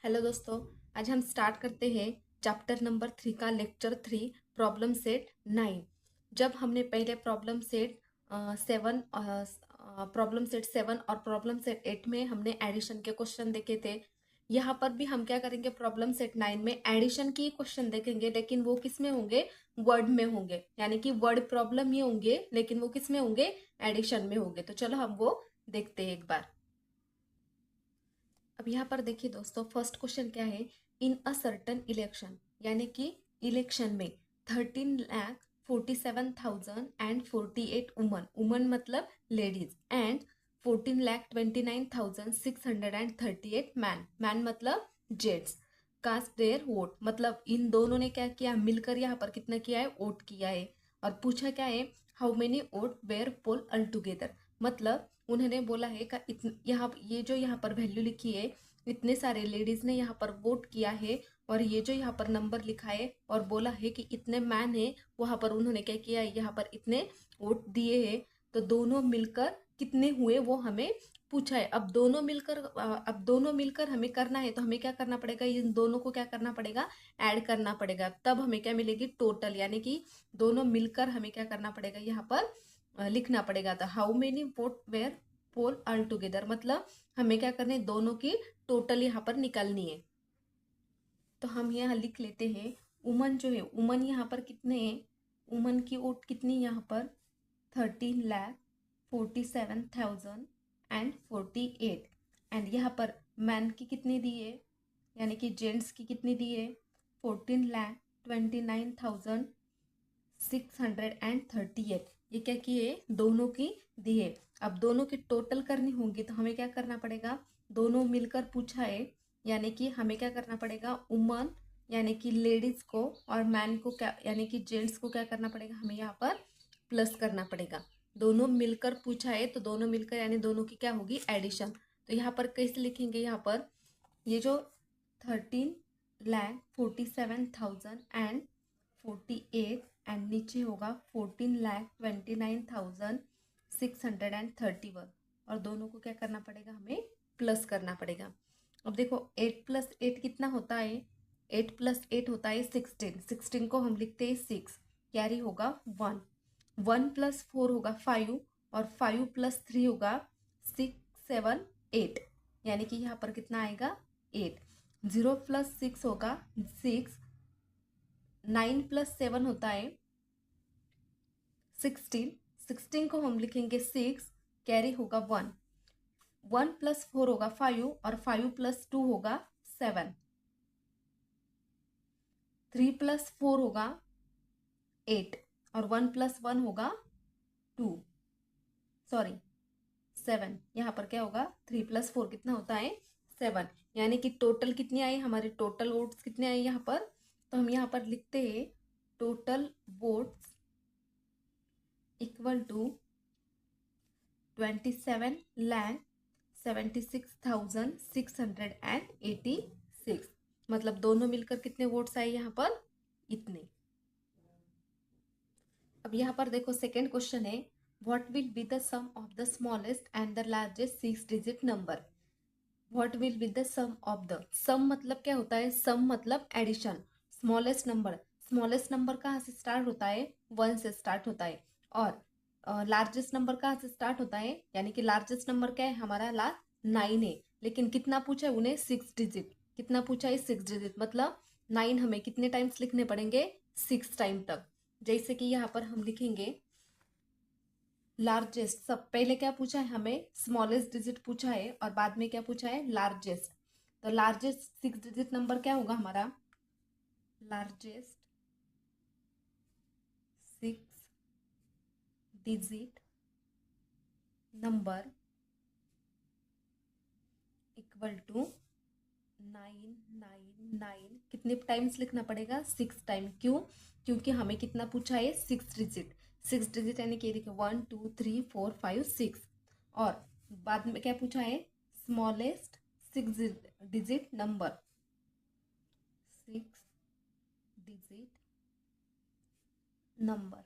Hello दोस्तों। आज हम स्टार्ट करते हैं चैप्टर नंबर 3 का लेक्चर 3 प्रॉब्लम सेट 9। जब हमने पहले प्रॉब्लम सेट 7 और प्रॉब्लम सेट 8 में हमने एडिशन के क्वेश्चन देखे थे। यहाँ पर भी हम क्या करेंगे, प्रॉब्लम सेट 9 में एडिशन की क्वेश्चन देखेंगे, लेकिन वो किस में होंगे, वर्ड में होंगे। यानी कि वर्ड प्रॉब्लम ही होंगे, लेकिन वो किस में होंगे, एडिशन में होंगे। तो चलो हम वो देखते हैं एक बार। अब यहाँ पर देखिए दोस्तों, फर्स्ट क्वेश्चन क्या है, इन अ सर्टन इलेक्शन, यानी कि इलेक्शन में 13,47,048 वुमन, वुमन मतलब लेडीज, एंड 14,29,638 मैन, मैन मतलब जेंट्स, कास्ट देयर वोट, मतलब इन दोनों ने क्या किया, मिलकर यहाँ पर कितना किया है, वोट किया है। और पूछा क्या है, how many vote were polled all together, मतलब उन्होंने बोला है का यहाँ ये जो यहाँ पर वैल्यू लिखी है, इतने सारे लेडीज ने यहाँ पर वोट किया है, और ये जो यहाँ पर नंबर लिखा है और बोला है कि इतने मैन है, वहां पर उन्होंने क्या किया है, यहाँ पर इतने वोट दिए हैं। तो दोनों मिलकर कितने हुए वो हमें पूछा है। अब दोनों मिलकर हमें करना है, तो हमें क्या करना पड़ेगा, इन दोनों को क्या करना पड़ेगा, ऐड करना पड़ेगा, तब हमें क्या मिलेगी, टोटल। यानी कि दोनों मिलकर हमें क्या करना पड़ेगा, यहाँ पर लिखना पड़ेगा था how many vote were polled all together, मतलब हमें क्या करना है, दोनों की टोटल यहाँ पर निकालनी है। तो हम यहाँ लिख लेते हैं, उमन जो है, उमन यहाँ पर कितने हैं, उमन की वोट कितनी यहाँ पर 13,47,048, एंड यहाँ पर मैन की कितनी दी है, यानी कि जेंट्स की कितनी दी है, 14,29,638। ये क्या किए, दोनों की दी है। अब दोनों की टोटल करनी होंगी, तो हमें क्या करना पड़ेगा, दोनों मिलकर पूछा है, यानी कि हमें क्या करना पड़ेगा, वुमन यानी कि लेडीज को, और मैन को क्या, यानी कि जेंट्स को क्या करना पड़ेगा, हमें यहाँ पर प्लस करना पड़ेगा। दोनों मिलकर पूछा है, तो दोनों मिलकर यानी दोनों की क्या होगी, एडिशन। तो यहाँ पर कैसे लिखेंगे, यहाँ पर ये जो 13,47,048 एंड नीचे होगा 14,29,631, और दोनों को क्या करना पड़ेगा, हमें प्लस करना पड़ेगा। अब देखो 8 + 8 कितना होता है, 8 + 8 होता है 16, 16 को हम लिखते हैं 6, कैरी होगा 1, 1 + 4 होगा 5, और 5 + 3 होगा 6, 7, 8, यानी कि यहाँ पर कितना आएगा 8, 0 + 6 होगा 6, 9 + 7 होता है 16, 16 को हम लिखेंगे 6, कैरी होगा 1, 1 + 4 होगा 5, और 5 + 2 होगा 7, 3 + 4 होगा 8, और 1 + 1 होगा 2, सॉरी 7, यहाँ पर क्या होगा, 3 + 4 कितना होता है 7, यानी कि टोटल कितनी आई, हमारे टोटल वोट्स कितने आए यहाँ पर। तो हम यहाँ पर लिखते हैं टोटल वोट्स इक्वल टू 27,76,686, मतलब दोनों मिलकर कितने वोट्स आए यहाँ पर, इतने। अब यहाँ पर देखो सेकेंड क्वेश्चन है, what will be the sum of the smallest and the largest 6 digit number. What will be the sum of the, sum मतलब क्या होता है, सम मतलब addition, smallest number, smallest number कहाँ से स्टार्ट होता है, 1 से स्टार्ट होता है, और लार्जेस्ट नंबर कहाँ से स्टार्ट होता है, यानी कि लार्जेस्ट नंबर क्या है हमारा, लास्ट 9 है, लेकिन कितना पूछा है उन्हें, 6 डिजिट, कितना पूछा है 6 डिजिट, मतलब 9 हमें कितने टाइम्स लिखने पड़ेंगे, 6 टाइम तक। जैसे कि यहाँ पर हम लिखेंगे लार्जेस्ट, सब पहले क्या पूछा है हमें, स्मॉलेस्ट डिजिट पूछा है, और बाद में क्या पूछा है, लार्जेस्ट। तो लार्जेस्ट 6 डिजिट नंबर क्या होगा हमारा, largest 6 digit number equal to 999, कितने टाइम्स लिखना पड़ेगा, 6 टाइम, क्यों, क्योंकि हमें कितना पूछा है, 6 डिजिट, 6 डिजिट यानी कि देखिए 1 2 3 4 5 6, और बाद में क्या पूछा है, smallest 6 digit number, 6 digit number.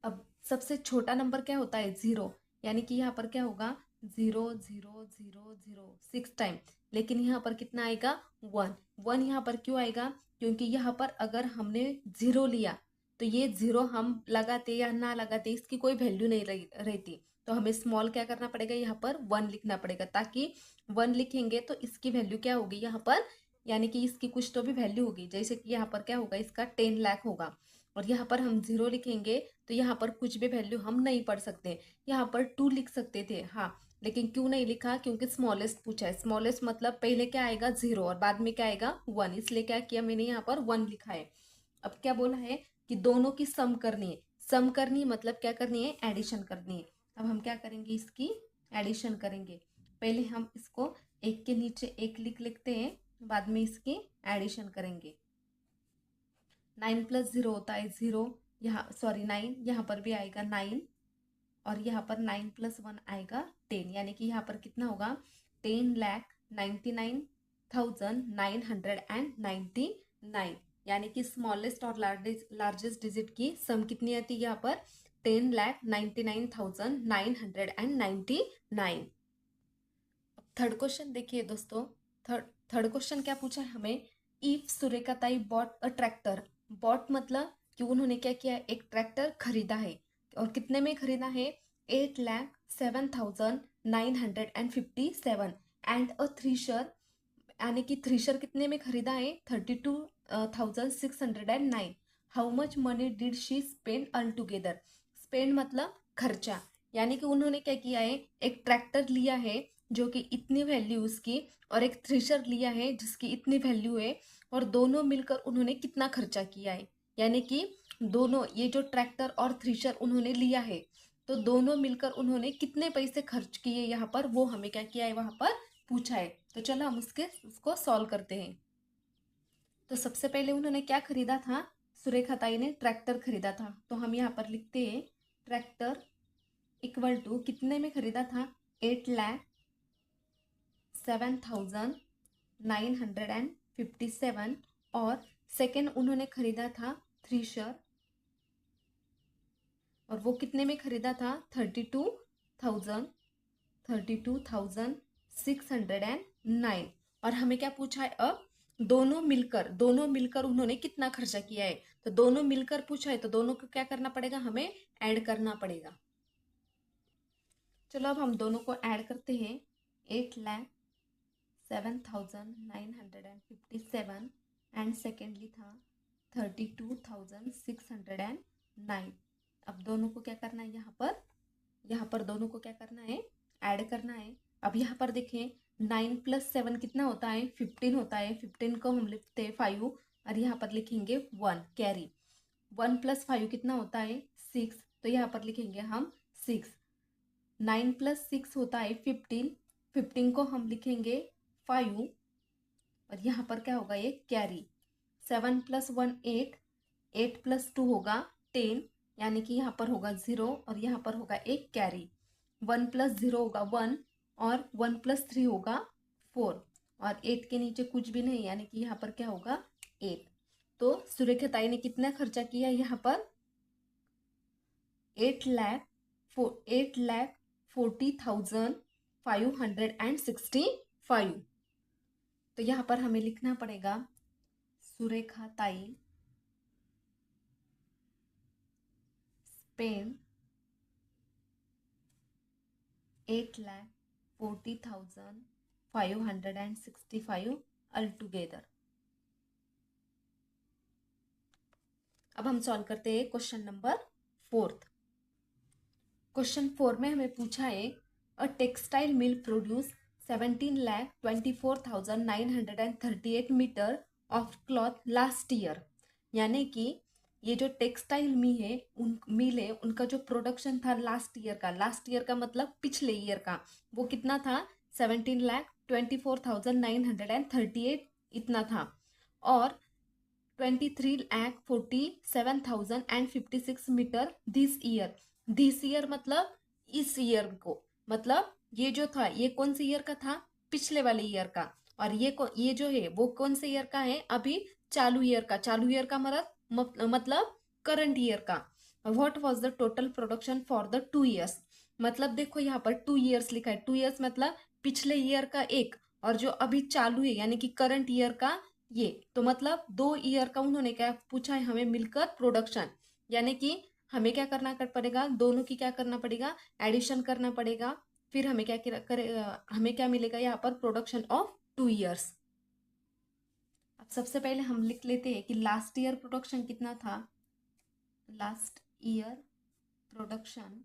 अब सबसे छोटा नंबर क्या होता है, 0, यानी कि यहाँ पर क्या होगा, 6 टाइम, लेकिन यहाँ पर कितना आएगा 1। 1 यहाँ पर क्यों आएगा, क्योंकि यहाँ पर अगर हमने 0 लिया तो ये 0 हम लगाते या ना लगाते इसकी कोई वैल्यू नहीं रहती। तो हमें स्मॉल क्या करना पड़ेगा, यहाँ पर 1 लिखना पड़ेगा, ताकि 1 लिखेंगे तो इसकी वैल्यू क्या होगी यहाँ पर, यानी कि इसकी कुछ तो भी वैल्यू होगी। जैसे कि यहाँ पर क्या होगा, इसका 10 लाख होगा, और यहाँ पर हम 0 लिखेंगे तो यहाँ पर कुछ भी वैल्यू हम नहीं पढ़ सकते। यहाँ पर 2 लिख सकते थे, हाँ, लेकिन क्यों नहीं लिखा, क्योंकि स्मॉलेस्ट पूछा है। स्मॉलेस्ट मतलब पहले क्या आएगा 0 और बाद में क्या आएगा 1, इसलिए क्या किया मैंने यहाँ पर 1 लिखा है। अब क्या बोला है कि दोनों की सम करनी है। सम करनी है मतलब क्या करनी है, एडिशन करनी है। अब हम क्या करेंगे, इसकी एडिशन करेंगे। पहले हम इसको एक के नीचे एक लिखते हैं, बाद में इसकी एडिशन करेंगे। 9 + 0 होता है 0, यहाँ सॉरी 9, यहाँ पर भी आएगा 9, और यहाँ पर 9 + 1 आएगा 10, यानी कि यहाँ पर कितना होगा 10,99,999, यानी कि स्मॉलेस्ट और लार्जेस्ट डिजिट की सम कितनी आती है यहाँ पर 10,99,999। थर्ड क्वेश्चन देखिए दोस्तों, थर्ड क्वेश्चन क्या पूछा है हमें, if Surekhatai bought a tractor. Bought मतलब कि उन्होंने क्या किया, एक ट्रैक्टर खरीदा है, और कितने में खरीदा है 8,07,957, एंड अ थ्रेशर, यानी कि थ्रेशर कितने में खरीदा है 32,609। How much money did she spend all together. Spend मतलब खर्चा, यानी कि उन्होंने क्या किया है, एक ट्रैक्टर लिया है जो कि इतनी वैल्यू उसकी, और एक थ्रेशर लिया है जिसकी इतनी वैल्यू है, और दोनों मिलकर उन्होंने कितना खर्चा किया है। यानी कि दोनों, ये जो ट्रैक्टर और थ्रेशर उन्होंने लिया है, तो दोनों मिलकर उन्होंने कितने पैसे खर्च किए यहाँ पर, वो हमें क्या किया है वहाँ पर पूछा है। तो चलो हम उसको सॉल्व करते हैं। तो सबसे पहले उन्होंने क्या खरीदा था, सुरेखाताई ने ट्रैक्टर खरीदा था, तो हम यहाँ पर लिखते हैं ट्रैक्टर इक्वल टू कितने में खरीदा था 8,07,957, और सेकेंड उन्होंने खरीदा था थ्रेशर, और वो कितने में खरीदा था 32,609। और हमें क्या पूछा है, अब दोनों मिलकर उन्होंने कितना खर्चा किया है। तो दोनों मिलकर पूछा है, तो दोनों को क्या करना पड़ेगा, हमें ऐड करना पड़ेगा। चलो अब हम दोनों को ऐड करते हैं। 8,07,957, एंड सेकेंडली था 32,609। अब दोनों को क्या करना है, यहाँ पर दोनों को क्या करना है, ऐड करना है। अब यहाँ पर देखें 9 + 7 कितना होता है 15 होता है। 15 को हम लिखते हैं 5, और यहाँ पर लिखेंगे 1 कैरी। 1 + 5 कितना होता है 6, तो यहाँ पर लिखेंगे हम 6। 9 + 6 होता है 15, 15 को हम लिखेंगे 5, और यहाँ पर क्या होगा ये कैरी। 7 + 1 8, 8 + 2 होगा 10, यानी कि यहाँ पर होगा 0, और यहाँ पर होगा एक कैरी। 1 + 0 होगा 1, और 1 + 3 होगा 4, और 8 के नीचे कुछ भी नहीं, यानी कि यहाँ पर क्या होगा 8। तो सुरेखाताई ने कितना खर्चा किया यहाँ पर 8,40,565। तो यहाँ पर हमें लिखना पड़ेगा सुरेखाताई स्पेंड 8,40,565 ऑल टुगेदर। अब हम सॉल्व करते हैं क्वेश्चन नंबर 4। क्वेश्चन 4 में हमें पूछा है a textile mill produce 17,24,938 metre of cloth last year. यानी कि ये जो टेक्सटाइल मिल है उनका जो प्रोडक्शन था लास्ट ईयर का मतलब पिछले ईयर का, वो कितना था 17,24,938 इतना था, और 23,47,056 मीटर दिस ईयर मतलब इस ईयर को, मतलब ये जो था ये कौन से ईयर का था, पिछले वाले ईयर का, और ये जो है वो कौन से ईयर का है, अभी चालू ईयर का मतलब करंट ईयर का। What was the total production for the 2 years, मतलब देखो यहाँ पर 2 ईयर्स लिखा है, 2 ईयर्स मतलब पिछले ईयर का एक, और जो अभी चालू है यानी कि करंट ईयर का ये, तो मतलब 2 ईयर का उन्होंने क्या पूछा है हमें मिलकर प्रोडक्शन, यानी कि हमें क्या करना कर पड़ेगा, दोनों की क्या करना पड़ेगा, एडिशन करना पड़ेगा, फिर हमें क्या करे, हमें क्या मिलेगा यहाँ पर, प्रोडक्शन ऑफ 2 ईयर्स। अब सबसे पहले हम लिख लेते हैं कि लास्ट ईयर प्रोडक्शन कितना था, लास्ट ईयर प्रोडक्शन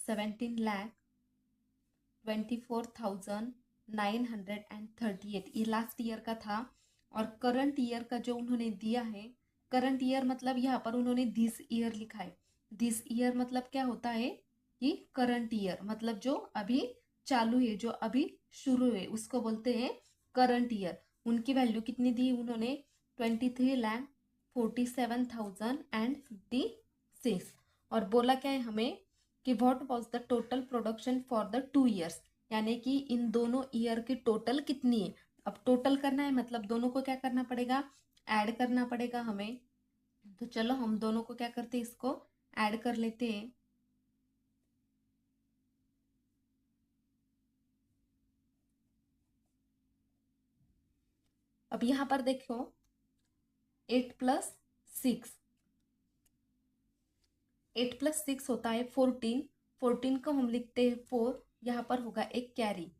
17,24,938 ये लास्ट ईयर का था। और करंट ईयर का जो उन्होंने दिया है, करंट ईयर मतलब यहाँ पर उन्होंने दिस ईयर लिखा है। दिस ईयर मतलब क्या होता है कि करंट ईयर मतलब जो अभी चालू है, जो अभी शुरू है, उसको बोलते हैं करंट ईयर। उनकी वैल्यू कितनी दी उन्होंने, 23,47,056। और बोला क्या है हमें कि what was the total production for the 2 years, यानी कि इन दोनों ईयर की टोटल कितनी है। अब टोटल करना है मतलब दोनों को क्या करना पड़ेगा, ऐड करना पड़ेगा हमें। तो चलो हम दोनों को क्या करते हैं, इसको ऐड कर लेते हैं। अब यहाँ पर देखो 8 + 6, 8 + 6 होता है 14, 14 को हम लिखते हैं 4, यहाँ पर होगा एक कैरी,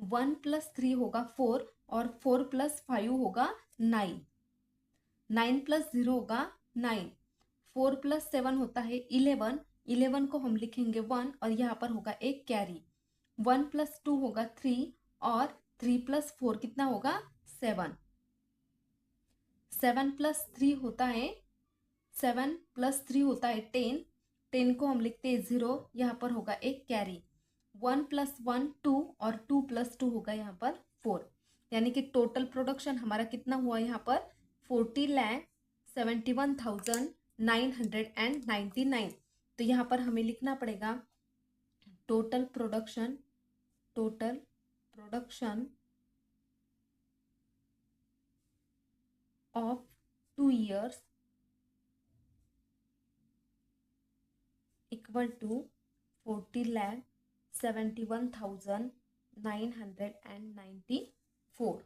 1 + 3 होगा 4, और 4 + 5 होगा 9, 9 + 0 होगा 9, 4 + 7 होता है 11, 11 को हम लिखेंगे 1, और यहाँ पर होगा एक कैरी, 1 + 2 होगा 3, और 3 + 4 कितना होगा 7, 7 + 3 होता है 10, 10 को हम लिखते हैं 0, यहाँ पर होगा एक कैरी, 1 + 1 2, और 2 + 2 होगा यहाँ पर 4, यानी कि टोटल प्रोडक्शन हमारा कितना हुआ यहाँ पर 40,71,999। तो यहाँ पर हमें लिखना पड़ेगा total production of 2 years equal to 40,71,994।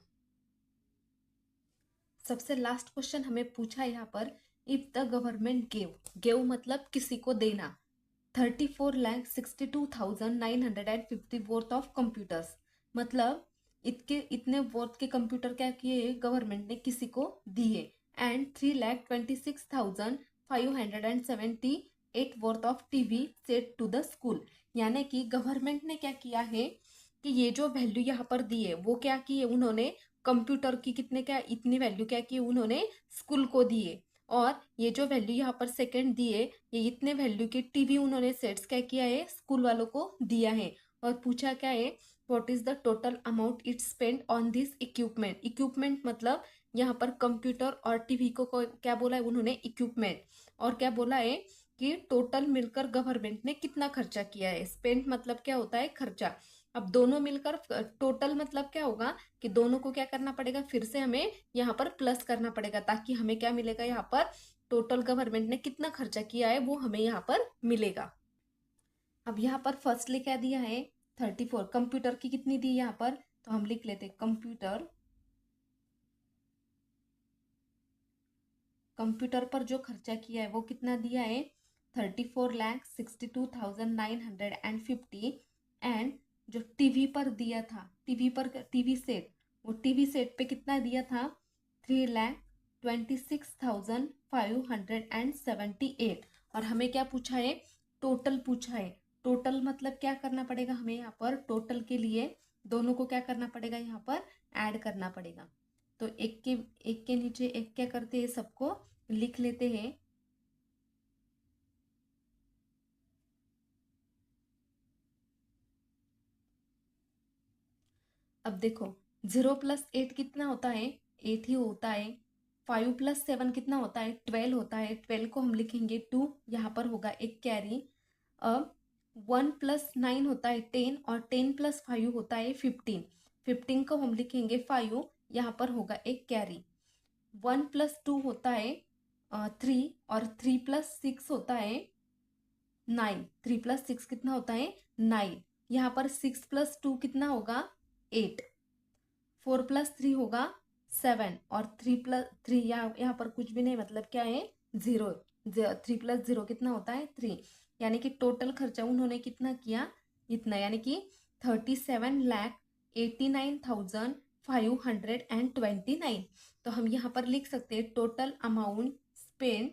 सबसे लास्ट क्वेश्चन हमें पूछा है यहाँ पर, इफ द गवर्नमेंट गेव मतलब किसी को देना 34,62,950 वर्थ ऑफ कंप्यूटर्स, मतलब इतने वर्थ के कंप्यूटर क्या किए गवर्नमेंट ने किसी को दिए, and 3,26,578 worth of TV set to the school, यानी कि गवर्नमेंट ने क्या किया है कि ये जो वैल्यू यहाँ पर दी है वो क्या की है उन्होंने, कंप्यूटर की कितने क्या इतनी वैल्यू क्या की उन्होंने स्कूल को दिए, और ये जो वैल्यू यहाँ पर सेकंड दी है ये इतने वैल्यू के टीवी उन्होंने सेट्स क्या किया है स्कूल वालों को दिया है। और पूछा क्या है, what is the total amount it spend on this equipment, equipment मतलब यहाँ पर कंप्यूटर और टीवी को क्या बोला है उन्होंने इक्विपमेंट, और क्या बोला है कि टोटल मिलकर गवर्नमेंट ने कितना खर्चा किया है, स्पेंड मतलब क्या होता है खर्चा। अब दोनों मिलकर टोटल मतलब क्या होगा कि दोनों को क्या करना पड़ेगा, फिर से हमें यहाँ पर प्लस करना पड़ेगा, ताकि हमें क्या मिलेगा यहाँ पर टोटल गवर्नमेंट ने कितना खर्चा किया है वो हमें यहाँ पर मिलेगा। अब यहाँ पर फर्स्टली क्या दिया है 34, कंप्यूटर की कितनी दी यहाँ पर, तो हम लिख लेते कंप्यूटर पर जो खर्चा किया है वो कितना दिया है 34,62,950, एंड जो टीवी पर दिया था, टीवी सेट, वो टीवी सेट पे कितना दिया था 3,26,578। और हमें क्या पूछा है, टोटल पूछा है। टोटल मतलब क्या करना पड़ेगा हमें यहाँ पर, टोटल के लिए दोनों को क्या करना पड़ेगा यहाँ पर ऐड करना पड़ेगा। तो एक के नीचे एक क्या करते हैं, सबको लिख लेते हैं। अब देखो 0 + 8 कितना होता है 8 ही होता है, 5 + 7 कितना होता है 12 होता है, 12 को हम लिखेंगे 2, यहाँ पर होगा एक कैरी। अब 1 + 9 होता है 10, और 10 + 5 होता है 15, 15 को हम लिखेंगे 5, यहाँ पर होगा एक कैरी। 1 + 2 होता है 3 और 3+6 होता है 9। 3+6 कितना होता है 9। यहाँ पर 6+2 कितना होगा 8। 4+3 होगा 7 और 3+3 यहाँ पर कुछ भी नहीं, मतलब क्या है 0। 3+0 कितना होता है 3। यानी कि टोटल खर्चा उन्होंने कितना किया इतना, यानी कि 37,89,529। तो हम यहाँ पर लिख सकते हैं total amount spend,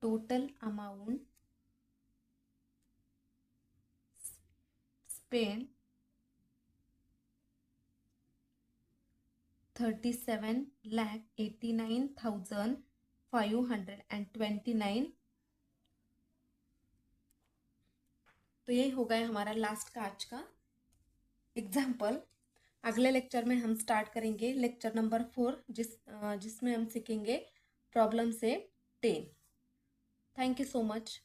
total amount spend 37,89,529। तो यही हो गया हमारा लास्ट का आज का एग्जाम्पल। अगले लेक्चर में हम स्टार्ट करेंगे लेक्चर नंबर 4, जिसमें हम सीखेंगे प्रॉब्लम से 10। Thank you so much.